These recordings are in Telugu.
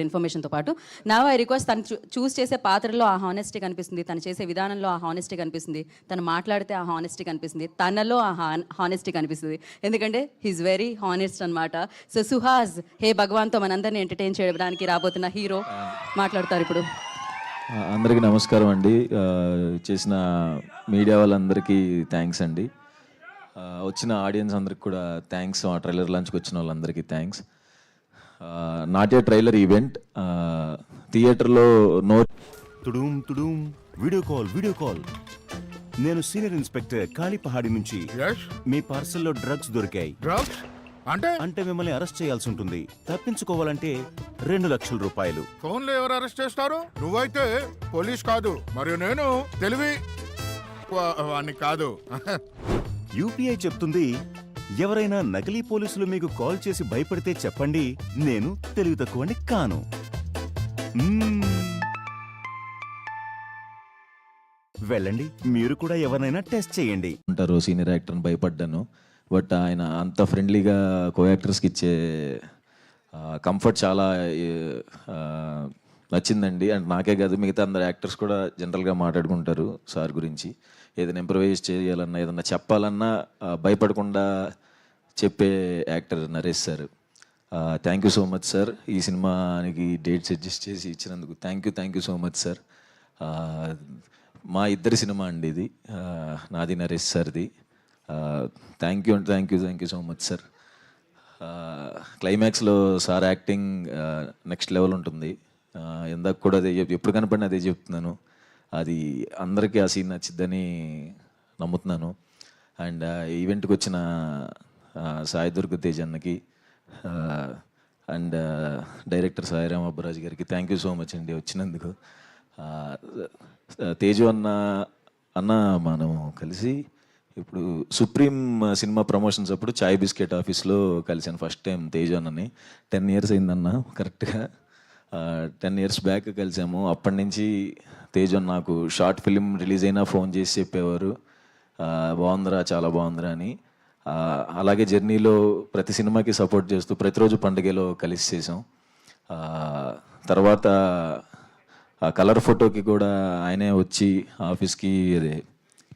ఇన్ఫర్మేషన్తో పాటు నవ్ ఐ రిక్వెస్ట్ తను చూస్ చేసే పాత్రలో ఆ హానెస్టీ కనిపిస్తుంది, తను చేసే విధానంలో ఆ హానెస్టీ కనిపిస్తుంది, తను మాట్లాడితే ఆ హానెస్టీ కనిపిస్తుంది, తనలో ఆ హానెస్టీ కనిపిస్తుంది. ఎందుకంటే హీస్ వెరీ హానెస్ట్ అనమాట. సో సుహాస్ హే భగవాన్తో మనందరినీ ఎంటర్టైన్ చేయడానికి రాబోతున్న హీరో మాట్లాడతారు ఇప్పుడు. అందరికీ నమస్కారం అండి. చేసిన మీడియా వాళ్ళందరికీ థ్యాంక్స్ అండి. వచ్చిన ఆడియన్స్ అందరికి కూడా థ్యాంక్స్. ఆ ట్రైలర్ లాంచ్కి వచ్చిన వాళ్ళందరికీ thanks. Not a trailer event, థియేటర్లో నో తుడూమ్ తుడూమ్ వీడియో కాల్. నేను సీనియర్ ఇన్స్పెక్టర్ కాళీపహాడి నుంచి. మీ పార్సల్లో డ్రగ్స్ దొరికాయి. డ్రగ్స్ అంటే మిమ్మల్ని అరెస్ట్ చేయాల్సి ఉంటుంది. తప్పించుకోవాలంటే 2 లక్షల రూపాయలు. ఫోన్లో ఎవరు అరెస్ట్ చేస్తారు? నువ్వైతే పోలీస్ కాదు, మరియు నేను తెలివి వాణ్ణి కాదు. యూపీఐ చెప్తుంది, ఎవరైనా నకిలీ పోలీసులు మీకు కాల్ చేసి భయపడితే చెప్పండి, నేను తెలివి తక్కువని కాను. వెళ్ళండి, మీరు కూడా ఎవరినైనా టెస్ట్ చేయండి. ఉంటారు. సీనియర్ యాక్టర్ని భయపడ్డాను, బట్ ఆయన అంత ఫ్రెండ్లీగా కో యాక్టర్స్కి ఇచ్చే కంఫర్ట్ చాలా నచ్చిందండి. అండ్ నాకే కాదు, మిగతా అందరు యాక్టర్స్ కూడా జనరల్గా మాట్లాడుకుంటారు సార్ గురించి. ఏదైనా ఇంప్రవైజ్ చేయాలన్నా, ఏదన్నా చెప్పాలన్నా భయపడకుండా చెప్పే actor Naresh sir. Thank you so much sir. ఈ సినిమానికి డేట్స్ అడ్జస్ట్ చేసి ఇచ్చినందుకు thank you so much sir. మా ఇద్దరి సినిమా అండి ఇది, నాది నరేష్ సార్ది. Thank you so much sir. క్లైమాక్స్లో సార్ యాక్టింగ్ నెక్స్ట్ లెవెల్ ఉంటుంది. ఇందాక కూడా అదే ఎప్పుడు కనపడినా అదే చెప్తున్నాను, అది అందరికీ ఆ సీన్ నచ్చిద్దని నమ్ముతున్నాను. అండ్ ఈవెంట్కి వచ్చిన సాయి దుర్గ తేజ్ అన్నకి అండ్ డైరెక్టర్ సాయిరామ్ అబ్బరాజ్ గారికి థ్యాంక్ యూ సో మచ్ అండి వచ్చినందుకు. తేజు అన్న మనం కలిసి ఇప్పుడు సుప్రీం సినిమా ప్రమోషన్స్ అప్పుడు చాయ్ బిస్కెట్ ఆఫీస్లో కలిసాను ఫస్ట్ టైం తేజు అన్నని. 10 years అయిందన్న, కరెక్ట్గా 10 years బ్యాక్ కలిసాము. అప్పటి నుంచి తేజు అన్న నాకు షార్ట్ ఫిలిం రిలీజ్ అయినా ఫోన్ చేసి చెప్పేవారు, బాగుందిరా, చాలా బాగుందిరా అని. అలాగే జర్నీలో ప్రతి సినిమాకి సపోర్ట్ చేస్తూ ప్రతిరోజు పండుగలో కలిసి చేసాం. తర్వాత కలర్ ఫోటోకి కూడా ఆయనే వచ్చి ఆఫీస్కి, అదే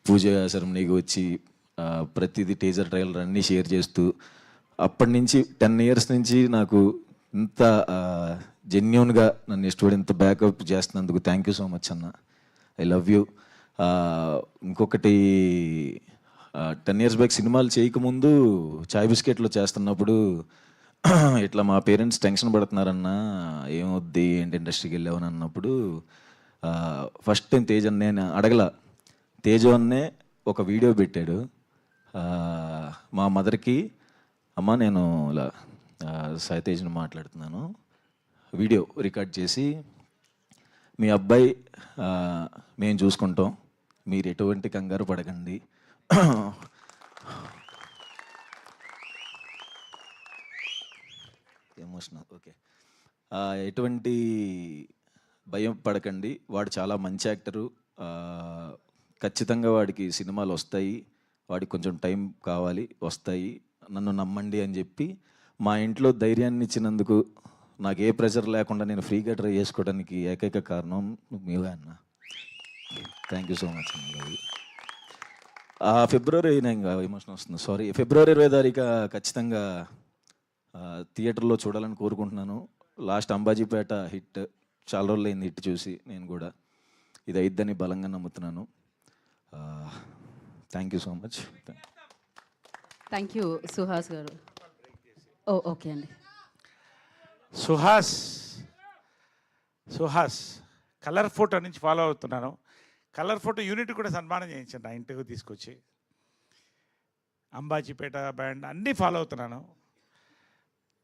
పూజ సెరమనీకి వచ్చి ప్రతిదీ టీజర్ ట్రైలర్ అన్నీ షేర్ చేస్తూ, అప్పటి నుంచి 10 years నుంచి నాకు ఇంత జెన్యూన్గా నన్ను ఇష్టపడి ఇంత బ్యాకప్ చేస్తున్నందుకు థ్యాంక్ యూ సో మచ్ అన్న. I love you. ఇంకొకటి, 10 years బ్యాక్ సినిమాలు చేయకముందు చాయ్ బిస్కెట్లో చేస్తున్నప్పుడు ఇట్లా మా పేరెంట్స్ టెన్షన్ పడుతున్నారన్నా, ఏమొద్ది ఏంటి ఇండస్ట్రీకి వెళ్ళావని అన్నప్పుడు ఫస్ట్ టైం తేజ్ అన్నే అడగల, తేజు అన్నే ఒక వీడియో పెట్టాడు. మా మదర్కి, అమ్మ నేను ఇలా సాయి తేజ్ని మాట్లాడుతున్నాను, వీడియో రికార్డ్ చేసి, మీ అబ్బాయి మేము చూసుకుంటాం, మీరు ఎటువంటి కంగారు పడకండి, ఎమోషనల్, ఓకే, ఎటువంటి భయం పడకండి, వాడు చాలా మంచి యాక్టరు, ఖచ్చితంగా వాడికి సినిమాలు వస్తాయి, వాడికి కొంచెం టైం కావాలి, వస్తాయి, నన్ను నమ్మండి అని చెప్పి మా ఇంట్లో ధైర్యాన్ని ఇచ్చినందుకు, నాకు ఏ ప్రెషర్ లేకుండా నేను ఫ్రీగా ట్రై చేసుకోవడానికి ఏకైక కారణం మీవే అన్న. థ్యాంక్ యూ సో మచ్ అన్న. ఫిబ్రవరి, నేను ఎమోషన్ వస్తుంది, సారీ, February 20 ఖచ్చితంగా థియేటర్లో చూడాలని కోరుకుంటున్నాను. లాస్ట్ అంబాజీపేట హిట్, చాలా రోజులు అయింది హిట్ చూసి, నేను కూడా ఇది అయిద్దని బలంగా నమ్ముతున్నాను. Thank you so much. Thank you Suhas గారు. ఓకే అండి. సుహాస్ కలర్ ఫోటో నుంచి ఫాలో అవుతున్నాను. కలర్ ఫోటో యూనిట్ కూడా సన్మానం చేయించండి నా ఇంటికి తీసుకొచ్చి. అంబాజీపేట బ్యాండ్ అన్నీ ఫాలో అవుతున్నాను.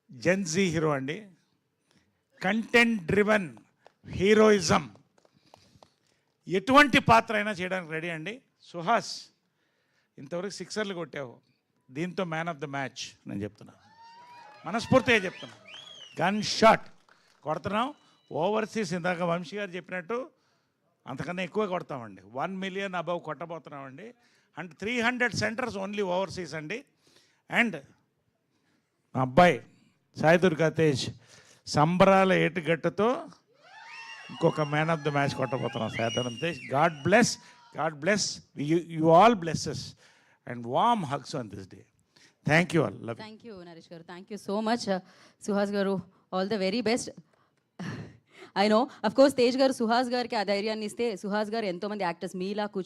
జెన్జీ హీరో అండి, కంటెంట్ డ్రివెన్ హీరోయిజం, ఎటువంటి పాత్ర అయినా చేయడానికి రెడీ అండి. సుహాస్ ఇంతవరకు 6 కొట్టావు, దీంతో మ్యాన్ ఆఫ్ ద మ్యాచ్ నేను చెప్తున్నా, మనస్ఫూర్తిగా చెప్తున్నా. గన్ షాట్ కొడుతున్నాం. ఓవర్సీస్ ఇందాక వంశీ గారు చెప్పినట్టు అంతకన్నా ఎక్కువ కొడతామండి. 1 million అబవ్ కొట్టబోతున్నామండి. అండ్ 300 centers ఓన్లీ ఓవర్సీస్ అండి. అండ్ మా అబ్బాయి సాయి దుర్గా తేజ్ సంబరాల ఏటుగట్టుతో ఇంకొక మ్యాన్ ఆఫ్ ద మ్యాచ్ కొట్టబోతున్నాం సాధారణ Tej. God bless you all blesses and warm hugs on this day. Thank you all. Love. Thank you Naresh గారు, thank you so much. Suhas గారు, all the very best. I know of course Tej గారు సుహాస్ గారికి ఆ ధైర్యాన్ని ఇస్తే, సుహాస్ గారు ఎంతోమంది యాక్టర్స్ మీలా కూర్చొని